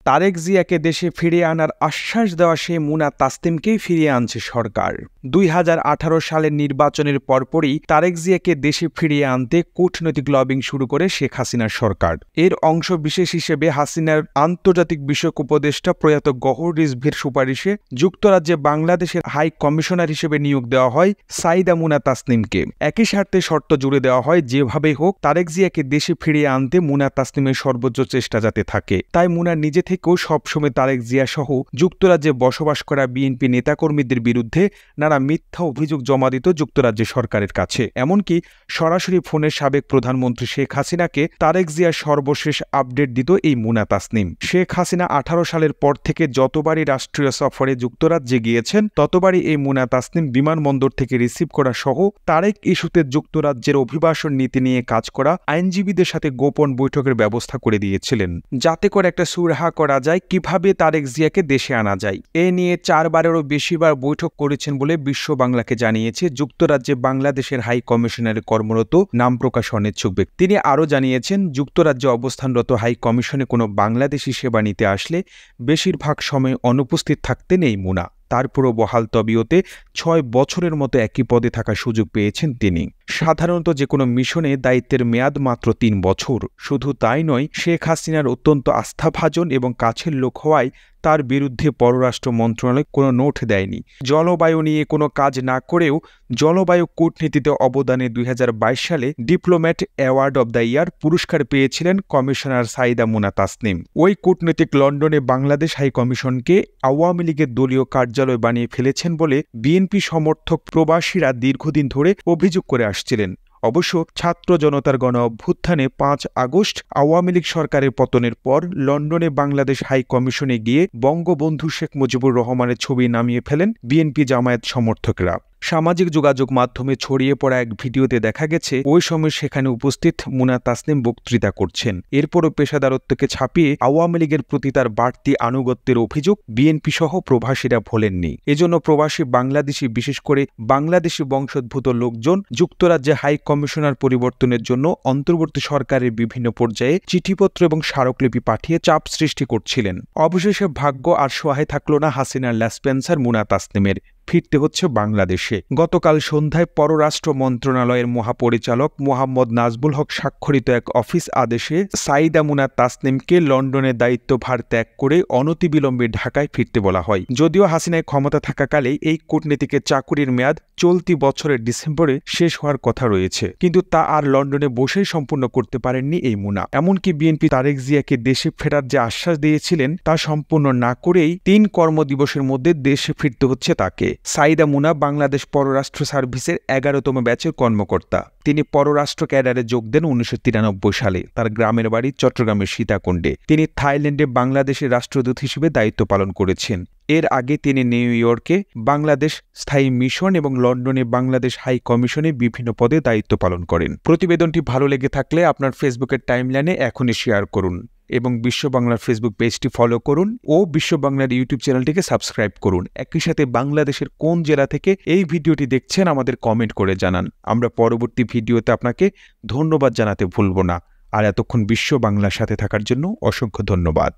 তারেক জিয়াকে দেশে ফিরিয়ে আনার আশ্বাস দেওয়া সেই মুনা তাসনিমকেই ফিরিয়ে আনছে সরকার। 2018 সালের নির্বাচনের পরপরই তারেক জিয়াকে দেশে ফিরিয়ে আনতে কূটনৈতিক লবিং শুরু করে শেখ হাসিনার সরকার। এর অংশ বিশেষ হিসেবে হাসিনার আন্তর্জাতিক বিষয়ক উপদেষ্টা প্রয়াত গওহর রিজভীর সুপারিশে যুক্তরাজ্যে বাংলাদেশের হাই কমিশনার হিসেবে নিয়োগ দেওয়া হয় সাইদা মুনা তাসনিমকে। একই স্বার্থে শর্ত জুড়ে দেওয়া হয়, যেভাবেই হোক তারেক জিয়াকে দেশে ফিরিয়ে আনতে মুনা তাসনিমের সর্বোচ্চ চেষ্টা যাতে থাকে। তাই মুনা নিজে থেকেও সবসময় তারেক জিয়া সহ যুক্তরাজ্যে বসবাস করা বিএনপি নেতাকর্মীদের বিরুদ্ধে নানা মিথ্যা অভিযোগ জমা দিত যুক্তরাজ্য সরকারের কাছে। এমনকি সরাসরি ফোনে সাবেক প্রধানমন্ত্রী শেখ হাসিনাকে তারেক জিয়ার সর্বশেষ আপডেট দিত এই মুনা তাসনিম। শেখ হাসিনা 18 সালের পর থেকে যতবারই রাষ্ট্রীয় সফরে যুক্তরাজ্যে গিয়েছেন ততবারই এই মুনা তাসনিম বিমানবন্দর থেকে রিসিভ করা সহ তারেক ইস্যুতে যুক্তরাজ্যের অভিবাসন নীতি নিয়ে কাজ করা আইনজীবীদের সাথে গোপন বৈঠকের ব্যবস্থা করে দিয়েছিলেন, যাতে করে একটা সুরাহা করা যায় কিভাবে তারেক জিয়াকে দেশে আনা যায়। এ নিয়ে 4 বারেরও বেশিবার বৈঠক করেছেন বলে বিশ্ব বাংলাকে জানিয়েছে যুক্তরাজ্যে বাংলাদেশের হাই কমিশনারে কর্মরত নাম প্রকাশ অনিচ্ছুক ব্যক্তি। তিনি আরও জানিয়েছেন, যুক্তরাজ্যে অবস্থানরত হাই কমিশনে কোনো বাংলাদেশি সেবা নিতে আসলে বেশিরভাগ সময় অনুপস্থিত থাকতেন এই মুনা। তারপরও বহাল তবিয়তে 6 বছরের মতো একই পদে থাকার সুযোগ পেয়েছেন তিনি। সাধারণত যে কোনো মিশনে দায়িত্বের মেয়াদ মাত্র 3 বছর। শুধু তাই নয়, শেখ হাসিনার অত্যন্ত আস্থাভাজন এবং কাছের লোক হওয়ায় তার বিরুদ্ধে পররাষ্ট্র মন্ত্রণালয় কোনো নোট দেয়নি। জলবায়ু নিয়ে কোনো কাজ না করেও জলবায়ু কূটনীতিতে অবদানে 2022 সালে diplomat award of the year পুরস্কার পেয়েছিলেন কমিশনার সাইদা মুনা তাসনিম। ওই কূটনীতিক লন্ডনে বাংলাদেশ হাই কমিশনকে আওয়ামী লীগের দলীয় কার্যালয় বানিয়ে ফেলেছেন বলে বিএনপি সমর্থক প্রবাসীরা দীর্ঘদিন ধরে অভিযোগ করে আসছিলেন। অবশ্য ছাত্র জনতার গণ অভ্যুত্থানে 5 আগস্ট আওয়ামী লীগ সরকারের পতনের পর লন্ডনে বাংলাদেশ হাই কমিশনে গিয়ে বঙ্গবন্ধু শেখ মুজিবুর রহমানের ছবি নামিয়ে ফেলেন বিএনপি জামায়াত সমর্থকরা। সামাজিক যোগাযোগ মাধ্যমে ছড়িয়ে পড়া এক ভিডিওতে দেখা গেছে ওই সময় সেখানে উপস্থিত মুনা তাসনিম বক্তৃতা করছেন। এরপরও পেশাদারত্বকে ছাপিয়ে আওয়ামী লীগের প্রতি তার বাড়তি আনুগত্যের অভিযোগ বিএনপি সহ প্রবাসীরা ভোলেননি। এজন্য প্রবাসী বাংলাদেশি, বিশেষ করে বাংলাদেশি বংশোদ্ভূত লোকজন যুক্তরাজ্যে হাই কমিশনার পরিবর্তনের জন্য অন্তর্বর্তী সরকারের বিভিন্ন পর্যায়ে চিঠিপত্র এবং স্মারকলিপি পাঠিয়ে চাপ সৃষ্টি করছিলেন। অবশেষে ভাগ্য আর সহায় থাকল না হাসিনার ল্যাসপেন্সার মুনা তাসনিমের। ফিরতে হচ্ছে বাংলাদেশে। গতকাল সন্ধ্যায় পররাষ্ট্র মন্ত্রণালয়ের মহাপরিচালক মোহাম্মদ নাজমুল হক স্বাক্ষরিত এক অফিস আদেশে সাইদা মুনা তাসনিমকে লন্ডনের দায়িত্বভার ত্যাগ করে অনতিবিলম্বে ঢাকায় ফিরতে বলা হয়। যদিও হাসিনায় ক্ষমতা থাকাকালে এই কূটনীতিকের চাকুরির মেয়াদ চলতি বছরের ডিসেম্বরে শেষ হওয়ার কথা রয়েছে, কিন্তু তা আর লন্ডনে বসেই সম্পূর্ণ করতে পারেননি এই মুনা। এমনকি বিএনপি তারেক জিয়াকে দেশে ফেরার যে আশ্বাস দিয়েছিলেন তা সম্পূর্ণ না করেই 3 কর্মদিবসের মধ্যে দেশে ফিরতে হচ্ছে তাকে। সাইদা মুনা বাংলাদেশ পররাষ্ট্র সার্ভিসের 11তম ব্যাচের কর্মকর্তা। তিনি পররাষ্ট্র ক্যাডারে যোগ দেন 1993 সালে। তার গ্রামের বাড়ি চট্টগ্রামের সীতাকুণ্ডে। তিনি থাইল্যান্ডে বাংলাদেশের রাষ্ট্রদূত হিসেবে দায়িত্ব পালন করেছেন। এর আগে তিনি নিউ ইয়র্কে বাংলাদেশ স্থায়ী মিশন এবং লন্ডনে বাংলাদেশ হাই কমিশনে বিভিন্ন পদে দায়িত্ব পালন করেন। প্রতিবেদনটি ভালো লেগে থাকলে আপনার ফেসবুকের টাইমলাইনে এখনই শেয়ার করুন এবং বিশ্ব বাংলার ফেসবুক পেজটি ফলো করুন ও বিশ্ব বাংলার ইউটিউব চ্যানেলটিকে সাবস্ক্রাইব করুন। একই সাথে বাংলাদেশের কোন জেলা থেকে এই ভিডিওটি দেখছেন আমাদের কমেন্ট করে জানান। আমরা পরবর্তী ভিডিওতে আপনাকে ধন্যবাদ জানাতে ভুলব না। আর এতক্ষণ বিশ্ব বাংলার সাথে থাকার জন্য অসংখ্য ধন্যবাদ।